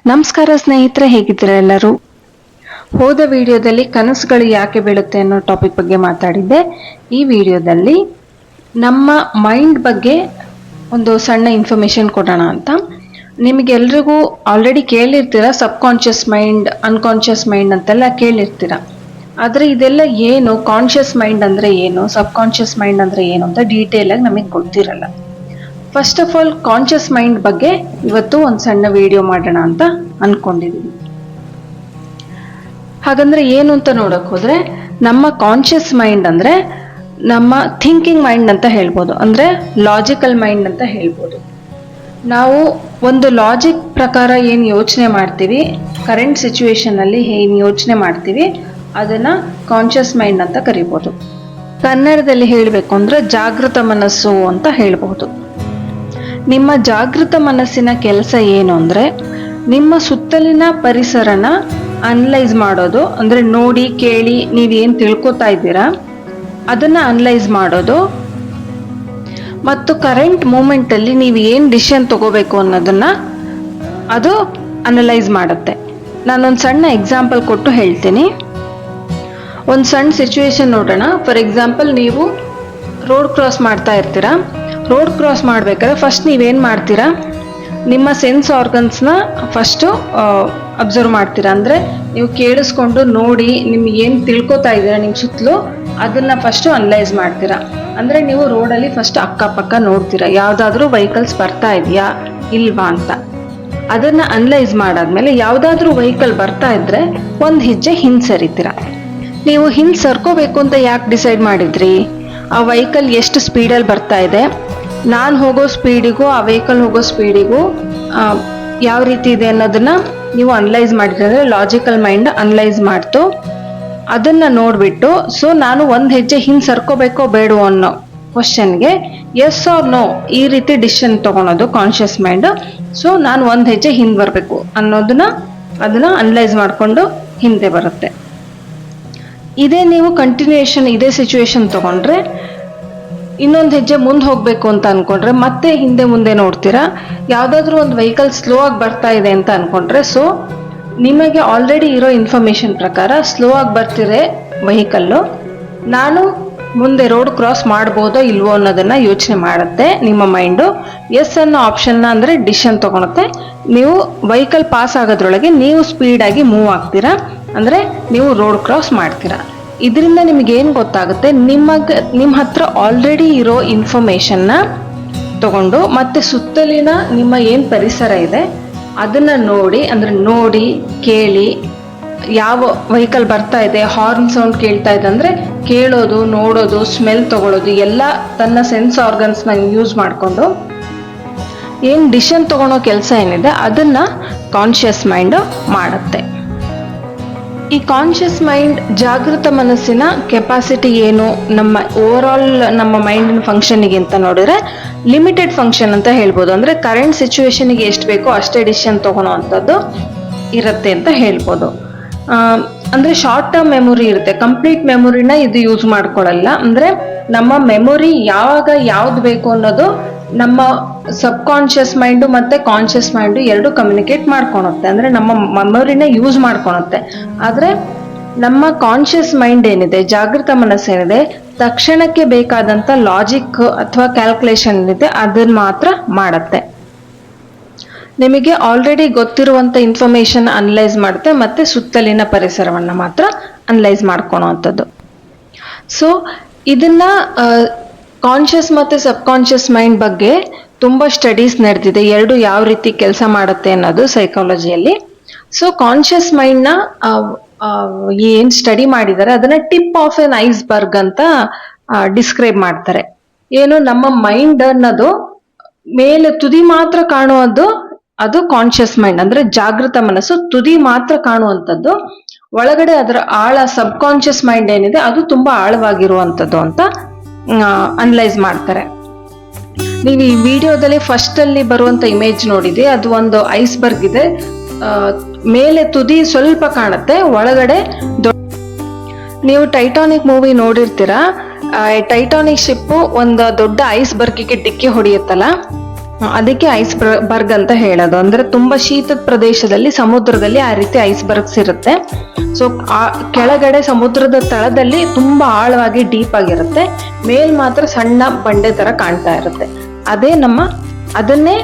ನಮಸ್ಕಾರ ಸ್ನೇಹಿತರೆ, ಹೇಗಿದ್ದೀರಾ ಎಲ್ಲರೂ? ಹೋದ ವಿಡಿಯೋದಲ್ಲಿ ಕನಸುಗಳು ಯಾಕೆ ಬೀಳುತ್ತೆ ಅನ್ನೋ ಟಾಪಿಕ್ ಬಗ್ಗೆ ಮಾತಾಡಿದ್ದೆ. ಈ ವಿಡಿಯೋದಲ್ಲಿ ನಮ್ಮ ಮೈಂಡ್ ಬಗ್ಗೆ ಒಂದು ಸಣ್ಣ ಇನ್ಫಾರ್ಮೇಶನ್ ಕೊಡೋಣ ಅಂತ. ನಿಮಗೆಲ್ರಿಗೂ ಆಲ್ರೆಡಿ ಕೇಳಿರ್ತೀರ, ಸಬ್ ಕಾನ್ಷಿಯಸ್ ಮೈಂಡ್, ಅನ್ಕಾನ್ಷಿಯಸ್ ಮೈಂಡ್ ಅಂತೆಲ್ಲ ಕೇಳಿರ್ತೀರ. ಆದರೆ ಇದೆಲ್ಲ ಏನು, ಕಾನ್ಷಿಯಸ್ ಮೈಂಡ್ ಅಂದರೆ ಏನು, ಸಬ್ ಕಾನ್ಷಿಯಸ್ ಮೈಂಡ್ ಅಂದರೆ ಏನು ಅಂತ ಡೀಟೇಲ್ ಆಗಿ ನಮಗೆ ಗೊತ್ತಿರಲ್ಲ. First of all conscious mind ಬಗ್ಗೆ ಇವತ್ತು ಒಂದು ಸಣ್ಣ ವಿಡಿಯೋ ಮಾಡೋಣ ಅಂತ ಅನ್ಕೊಂಡಿದೀವಿ. ಹಾಗಂದ್ರೆ ಏನು ಅಂತ ನೋಡಕ್ ಹೋದ್ರೆ, ನಮ್ಮ ಕಾನ್ಷಿಯಸ್ ಮೈಂಡ್ ಅಂದ್ರೆ ನಮ್ಮ ಥಿಂಕಿಂಗ್ ಮೈಂಡ್ ಅಂತ ಹೇಳ್ಬೋದು, ಅಂದ್ರೆ ಲಾಜಿಕಲ್ ಮೈಂಡ್ ಅಂತ ಹೇಳ್ಬೋದು. ನಾವು ಒಂದು ಲಾಜಿಕ್ ಪ್ರಕಾರ ಏನು ಯೋಚನೆ ಮಾಡ್ತೀವಿ, ಕರೆಂಟ್ ಸಿಚುವೇಶನ್ ಅಲ್ಲಿ ಏನು ಯೋಚನೆ ಮಾಡ್ತೀವಿ, ಅದನ್ನ ಕಾನ್ಷಿಯಸ್ ಮೈಂಡ್ ಅಂತ ಕರಿಬೋದು. ಕನ್ನಡದಲ್ಲಿ ಹೇಳಬೇಕು ಅಂದ್ರೆ ಜಾಗೃತ ಮನಸ್ಸು ಅಂತ ಹೇಳ್ಬಹುದು. ನಿಮ್ಮ ಜಾಗೃತ ಮನಸ್ಸಿನ ಕೆಲಸ ಏನು ಅಂದ್ರೆ, ನಿಮ್ಮ ಸುತ್ತಲಿನ ಪರಿಸರನ ಅನಲೈಸ್ ಮಾಡೋದು, ಅಂದ್ರೆ ನೋಡಿ ಕೇಳಿ ನೀವೇನು ತಿಳ್ಕೊತಾ ಇದ್ದೀರಾ ಅದನ್ನ ಅನಲೈಸ್ ಮಾಡೋದು, ಮತ್ತು ಕರೆಂಟ್ ಮೂಮೆಂಟ್ ಅಲ್ಲಿ ನೀವು ಏನು ಡಿಸಿಷನ್ ತಗೋಬೇಕು ಅನ್ನೋದನ್ನ ಅದು ಅನಲೈಸ್ ಮಾಡುತ್ತೆ. ನಾನೊಂದು ಸಣ್ಣ ಎಕ್ಸಾಂಪಲ್ ಕೊಟ್ಟು ಹೇಳ್ತೀನಿ. ಒಂದು ಸಣ್ಣ ಸಿಚುವೇಶನ್ ನೋಡೋಣ. ಫಾರ್ ಎಕ್ಸಾಂಪಲ್, ನೀವು ರೋಡ್ ಕ್ರಾಸ್ ಮಾಡ್ತಾ ಇರ್ತೀರಾ. ರೋಡ್ ಕ್ರಾಸ್ ಮಾಡ್ಬೇಕಾದ್ರೆ ಫಸ್ಟ್ ನೀವೇನು ಮಾಡ್ತೀರಾ, ನಿಮ್ಮ ಸೆನ್ಸ್ ಆರ್ಗನ್ಸ್ನ ಫಸ್ಟು ಅಬ್ಸರ್ವ್ ಮಾಡ್ತೀರಾ. ಅಂದರೆ ನೀವು ಕೇಳಿಸ್ಕೊಂಡು ನೋಡಿ ನಿಮ್ಗೆ ಏನು ತಿಳ್ಕೊತಾ ಇದ್ದೀರಾ ನಿಮ್ಮ ಸುತ್ತಲೂ, ಅದನ್ನು ಫಸ್ಟು ಅನಲೈಸ್ ಮಾಡ್ತೀರಾ. ಅಂದರೆ ನೀವು ರೋಡಲ್ಲಿ ಫಸ್ಟ್ ಅಕ್ಕಪಕ್ಕ ನೋಡ್ತೀರಾ, ಯಾವುದಾದ್ರೂ ವೆಹಿಕಲ್ಸ್ ಬರ್ತಾ ಇದೆಯಾ ಇಲ್ವಾ ಅಂತ. ಅದನ್ನು ಅನಲೈಸ್ ಮಾಡಾದ್ಮೇಲೆ ಯಾವುದಾದ್ರೂ ವೆಹಿಕಲ್ ಬರ್ತಾ ಇದ್ರೆ ಒಂದು ಹೆಜ್ಜೆ ಹಿಂದೆ ಸರಿತೀರಾ. ನೀವು ಹಿಂದೆ ಸರ್ಕೋಬೇಕು ಅಂತ ಯಾಕೆ ಡಿಸೈಡ್ ಮಾಡಿದ್ರಿ? ಆ ವೆಹಿಕಲ್ ಎಷ್ಟು ಸ್ಪೀಡಲ್ಲಿ ಬರ್ತಾ ಇದೆ, ನಾನು ಹೋಗೋ ಸ್ಪೀಡಿಗೂ ಆ ವೆಹಿಕಲ್ ಹೋಗೋ ಸ್ಪೀಡಿಗೂ ಯಾವ ರೀತಿ ಇದೆ ಅನ್ನೋದನ್ನ ನೀವು ಅನಲೈಸ್ ಮಾಡಿದ್ರೆ, ಲಾಜಿಕಲ್ ಮೈಂಡ್ ಅನಲೈಸ್ ಮಾಡ್ತು. ಅದನ್ನ ನೋಡ್ಬಿಟ್ಟು, ಸೊ ನಾನು ಒಂದು ಹೆಜ್ಜೆ ಹಿಂದೆ ಸರ್ಕೋಬೇಕೋ ಬೇಡೋ ಅನ್ನೋ ಕ್ವಶನ್ಗೆ ಎಸ್ ಆರ್ ನೋ ಈ ರೀತಿ ಡಿಸಿಷನ್ ತಗೊಳೋದು ಕಾನ್ಷಿಯಸ್ ಮೈಂಡ್. ಸೊ ನಾನು ಒಂದು ಹೆಜ್ಜೆ ಹಿಂದೆ ಬರಬೇಕು ಅನ್ನೋದನ್ನ ಅದನ್ನ ಅನಲೈಸ್ ಮಾಡಿಕೊಂಡು ಹಿಂದೆ ಬರುತ್ತೆ. ಇದೇ ನೀವು ಕಂಟಿನ್ಯೂಯೇಷನ್ ಇದೇ ಸಿಚುವೇಶನ್ ತಗೊಂಡ್ರೆ, ಇನ್ನೊಂದು ಹೆಜ್ಜೆ ಮುಂದೆ ಹೋಗ್ಬೇಕು ಅಂತ ಅನ್ಕೊಂಡ್ರೆ ಮತ್ತೆ ಹಿಂದೆ ಮುಂದೆ ನೋಡ್ತೀರಾ. ಯಾವುದಾದ್ರೂ ಒಂದು ವೆಹಿಕಲ್ ಸ್ಲೋ ಆಗಿ ಬರ್ತಾ ಇದೆ ಅಂತ ಅನ್ಕೊಂಡ್ರೆ, ಸೊ ನಿಮಗೆ ಆಲ್ರೆಡಿ ಇರೋ ಇನ್ಫಾರ್ಮೇಶನ್ ಪ್ರಕಾರ ಸ್ಲೋ ಆಗಿ ಬರ್ತಿರೋ ವೆಹಿಕಲ್ಲು, ನಾನು ಮುಂದೆ ರೋಡ್ ಕ್ರಾಸ್ ಮಾಡ್ಬೋದೋ ಇಲ್ವೋ ಅನ್ನೋದನ್ನ ಯೋಚನೆ ಮಾಡುತ್ತೆ ನಿಮ್ಮ ಮೈಂಡು. ಎಸ್ ಅನ್ನೋ ಆಪ್ಷನ್ನ ಅಂದರೆ ಡಿಸಿಷನ್ ತಗೊಳುತ್ತೆ. ನೀವು ವೆಹಿಕಲ್ ಪಾಸ್ ಆಗೋದ್ರೊಳಗೆ ನೀವು ಸ್ಪೀಡಾಗಿ ಮೂವ್ ಆಗ್ತೀರಾ, ಅಂದರೆ ನೀವು ರೋಡ್ ಕ್ರಾಸ್ ಮಾಡ್ತೀರಾ. ಇದರಿಂದ ನಿಮಗೇನು ಗೊತ್ತಾಗುತ್ತೆ, ನಿಮ್ಮ ಹತ್ರ ಆಲ್ರೆಡಿ ಇರೋ ಇನ್ಫಾರ್ಮೇಷನ್ನ ತಗೊಂಡು ಮತ್ತೆ ಸುತ್ತಲಿನ ನಿಮ್ಮ ಏನು ಪರಿಸರ ಇದೆ ಅದನ್ನು ನೋಡಿ, ಅಂದರೆ ನೋಡಿ ಕೇಳಿ, ಯಾವ ವೆಹಿಕಲ್ ಬರ್ತಾ ಇದೆ, ಹಾರ್ನ್ ಸೌಂಡ್ ಕೇಳ್ತಾ ಇದೆ ಅಂದರೆ ಕೇಳೋದು, ನೋಡೋದು, ಸ್ಮೆಲ್ ತಗೊಳ್ಳೋದು, ಎಲ್ಲ ತನ್ನ ಸೆನ್ಸ್ ಆರ್ಗನ್ಸ್ನ ಯೂಸ್ ಮಾಡಿಕೊಂಡು ಏನು ಡಿಸಿಷನ್ ತಗೊಳೋ ಕೆಲಸ ಏನಿದೆ ಅದನ್ನು ಕಾನ್ಷಿಯಸ್ ಮೈಂಡ್ ಮಾಡುತ್ತೆ. ಈ ಕಾನ್ಷಿಯಸ್ ಮೈಂಡ್, ಜಾಗೃತ ಮನಸ್ಸಿನ ಕೆಪಾಸಿಟಿ ಏನು, ನಮ್ಮ ಓವರ್ ಆಲ್ ನಮ್ಮ ಮೈಂಡಿನ ಫಂಕ್ಷನಿಗೆ ಅಂತ ನೋಡಿದ್ರೆ ಲಿಮಿಟೆಡ್ ಫಂಕ್ಷನ್ ಅಂತ ಹೇಳ್ಬೋದು. ಅಂದರೆ ಕರೆಂಟ್ ಸಿಚುವೇಶನ್ಗೆ ಎಷ್ಟು ಬೇಕೋ ಅಷ್ಟೇ ಡಿಸಿಷನ್ ತಗೊಳೋ ಅಂಥದ್ದು ಇರುತ್ತೆ ಅಂತ ಹೇಳ್ಬೋದು. ಅಂದರೆ ಶಾರ್ಟ್ ಟರ್ಮ್ ಮೆಮೊರಿ ಇರುತ್ತೆ, ಕಂಪ್ಲೀಟ್ ಮೆಮೊರಿನ ಇದು ಯೂಸ್ ಮಾಡ್ಕೊಳ್ಳಲ್ಲ. ಅಂದರೆ ನಮ್ಮ ಮೆಮೊರಿ ಯಾವಾಗ ಯಾವ್ದು ಬೇಕು ಅನ್ನೋದು ನಮ್ಮ ಸಬ್ ಕಾನ್ಷಿಯಸ್ ಮೈಂಡು ಮತ್ತು ಕಾನ್ಷಿಯಸ್ ಮೈಂಡು ಎರಡು ಕಮ್ಯುನಿಕೇಟ್ ಮಾಡ್ಕೊಳುತ್ತೆ, ಅಂದರೆ ನಮ್ಮ ಮೆಮೊರಿನ ಯೂಸ್ ಮಾಡ್ಕೊಳುತ್ತೆ. ಆದರೆ ನಮ್ಮ ಕಾನ್ಷಿಯಸ್ ಮೈಂಡ್ ಏನಿದೆ, ಜಾಗೃತ ಮನಸ್ಸೇನಿದೆ, ತಕ್ಷಣಕ್ಕೆ ಬೇಕಾದಂಥ ಲಾಜಿಕ್ ಅಥವಾ ಕ್ಯಾಲ್ಕುಲೇಷನ್ ಏನಿದೆ ಅದನ್ನ ಮಾತ್ರ ಮಾಡುತ್ತೆ. ನಿಮಗೆ ಆಲ್ರೆಡಿ ಗೊತ್ತಿರುವಂಥ ಇನ್ಫಾರ್ಮೇಶನ್ ಅನಲೈಸ್ ಮಾಡುತ್ತೆ ಮತ್ತು ಸುತ್ತಲಿನ ಪರಿಸರವನ್ನು ಮಾತ್ರ ಅನಲೈಸ್ ಮಾಡ್ಕೊಳೋವಂಥದ್ದು. ಸೊ ಇದನ್ನ ಕಾನ್ಷಿಯಸ್ ಮತ್ತು ಸಬ್ ಕಾನ್ಷಿಯಸ್ ಮೈಂಡ್ ಬಗ್ಗೆ ತುಂಬ ಸ್ಟಡೀಸ್ ನಡೆದಿದೆ, ಎರಡು ಯಾವ ರೀತಿ ಕೆಲಸ ಮಾಡುತ್ತೆ ಅನ್ನೋದು ಸೈಕಾಲಜಿಯಲ್ಲಿ. ಸೊ ಕಾನ್ಷಿಯಸ್ ಮೈಂಡ್ನ ಏನು ಸ್ಟಡಿ ಮಾಡಿದ್ದಾರೆ ಅದನ್ನ ಟಿಪ್ ಆಫ್ ಎನ್ ಐಸ್ಬರ್ಗ್ ಅಂತ ಡಿಸ್ಕ್ರೈಬ್ ಮಾಡ್ತಾರೆ. ಏನು, ನಮ್ಮ ಮೈಂಡ್ ಅನ್ನೋದು ಮೇಲೆ ತುದಿ ಮಾತ್ರ ಕಾಣುವುದು ಅದು ಕಾನ್ಷಿಯಸ್ ಮೈಂಡ್, ಅಂದ್ರೆ ಜಾಗೃತ ಮನಸ್ಸು ತುದಿ ಮಾತ್ರ ಕಾಣುವಂಥದ್ದು. ಒಳಗಡೆ ಅದರ ಆಳ ಸಬ್ ಕಾನ್ಷಿಯಸ್ ಮೈಂಡ್ ಏನಿದೆ ಅದು ತುಂಬಾ ಆಳವಾಗಿರುವಂಥದ್ದು ಅಂತ ಅನಲೈಸ್ ಮಾಡ್ತಾರೆ. ನೀವು ಈ ವಿಡಿಯೋದಲ್ಲಿ ಫಸ್ಟ್ ಅಲ್ಲಿ ಬರುವಂತ ಇಮೇಜ್ ನೋಡಿದೆ, ಅದು ಒಂದು ಐಸ್ಬರ್ಗ್ ಇದೆ. ಮೇಲೆ ತುದಿ ಸ್ವಲ್ಪ ಕಾಣುತ್ತೆ, ಒಳಗಡೆ ನೀವು ಟೈಟಾನಿಕ್ ಮೂವಿ ನೋಡಿರ್ತೀರಾ. ಟೈಟಾನಿಕ್ ಶಿಪ್ ಒಂದು ದೊಡ್ಡ ಐಸ್ಬರ್ಗಿಗೆ ಡಿಕ್ಕಿ ಹೊಡೆಯುತ್ತಲ್ಲ, ಅದಕ್ಕೆ ಐಸ್ ಬರ್ಗ್ ಅಂತ ಹೇಳೋದು. ಅಂದ್ರೆ ತುಂಬಾ ಶೀತದ ಪ್ರದೇಶದಲ್ಲಿ ಸಮುದ್ರದಲ್ಲಿ ಆ ರೀತಿ ಐಸ್ ಬರ್ಗ್ಸ್ ಇರುತ್ತೆ. ಸೊ ಕೆಳಗಡೆ ಸಮುದ್ರದ ತಳದಲ್ಲಿ ತುಂಬಾ ಆಳವಾಗಿ ಡೀಪ್ ಆಗಿರುತ್ತೆ, ಮೇಲ್ ಮಾತ್ರ ಸಣ್ಣ ಬಂಡೆ ತರ ಕಾಣ್ತಾ ಇರುತ್ತೆ. ಅದನ್ನೇ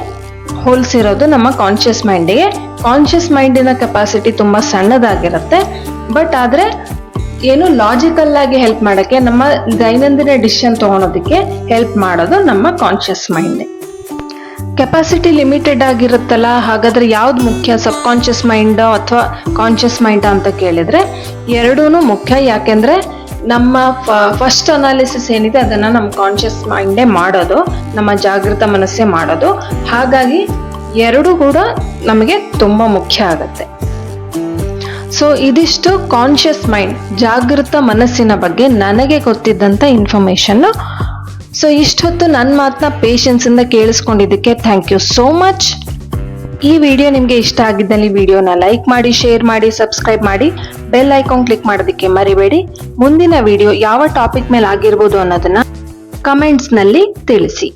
ಹೋಲಿಸಿರೋದು ನಮ್ಮ ಕಾನ್ಶಿಯಸ್ ಮೈಂಡಿಗೆ. ಕಾನ್ಶಿಯಸ್ ಮೈಂಡಿನ ಕೆಪಾಸಿಟಿ ತುಂಬಾ ಸಣ್ಣದಾಗಿರುತ್ತೆ, ಬಟ್ ಆದ್ರೆ ಏನು ಲಾಜಿಕಲ್ ಆಗಿ ಹೆಲ್ಪ್ ಮಾಡಕ್ಕೆ, ನಮ್ಮ ದೈನಂದಿನ ಡಿಸಿಷನ್ ತಗೊಳೋದಕ್ಕೆ ಹೆಲ್ಪ್ ಮಾಡೋದು ನಮ್ಮ ಕಾನ್ಶಿಯಸ್ ಮೈಂಡ್. ಕೆಪಾಸಿಟಿ ಲಿಮಿಟೆಡ್ ಆಗಿರುತ್ತಲ್ಲ, ಹಾಗಾದ್ರೆ ಯಾವ್ದು ಮುಖ್ಯ, ಸಬ್ ಕಾನ್ಶಿಯಸ್ ಮೈಂಡ್ ಅಥವಾ ಕಾನ್ಶಿಯಸ್ ಮೈಂಡ್ ಅಂತ ಕೇಳಿದ್ರೆ ಎರಡೂ ಮುಖ್ಯ. ಯಾಕೆಂದ್ರೆ ನಮ್ಮ ಫಸ್ಟ್ ಅನಾಲಿಸಿಸ್ ಏನಿದೆ ಅದನ್ನ ನಮ್ಮ ಕಾನ್ಶಿಯಸ್ ಮೈಂಡೇ ಮಾಡೋದು, ನಮ್ಮ ಜಾಗೃತ ಮನಸ್ಸೇ ಮಾಡೋದು. ಹಾಗಾಗಿ ಎರಡೂ ಕೂಡ ನಮಗೆ ತುಂಬಾ ಮುಖ್ಯ ಆಗುತ್ತೆ. ಸೊ ಇದಿಷ್ಟು ಕಾನ್ಶಿಯಸ್ ಮೈಂಡ್, ಜಾಗೃತ ಮನಸ್ಸಿನ ಬಗ್ಗೆ ನನಗೆ ಗೊತ್ತಿದ್ದಂಥ ಇನ್ಫಾರ್ಮೇಶನ್. ಸೊ ಇಷ್ಟೊತ್ತು ನನ್ನ ಮಾತನ್ನ ಪೇಷನ್ಸ್ ಇಂದ ಕೇಳಿಸ್ಕೊಂಡಿದ್ದಕ್ಕೆ ಥ್ಯಾಂಕ್ ಯು ಸೋ ಮಚ್. ಈ ವಿಡಿಯೋ ನಿಮಗೆ ಇಷ್ಟ ಆಗಿದ್ದಲ್ಲಿ ವಿಡಿಯೋನ ಲೈಕ್ ಮಾಡಿ, ಶೇರ್ ಮಾಡಿ, ಸಬ್ಸ್ಕ್ರೈಬ್ ಮಾಡಿ, ಬೆಲ್ ಐಕಾನ್ ಕ್ಲಿಕ್ ಮಾಡೋದಕ್ಕೆ ಮರಿಬೇಡಿ. ಮುಂದಿನ ವಿಡಿಯೋ ಯಾವ ಟಾಪಿಕ್ ಮೇಲೆ ಆಗಿರ್ಬೋದು ಅನ್ನೋದನ್ನ ಕಮೆಂಟ್ಸ್ನಲ್ಲಿ ತಿಳಿಸಿ.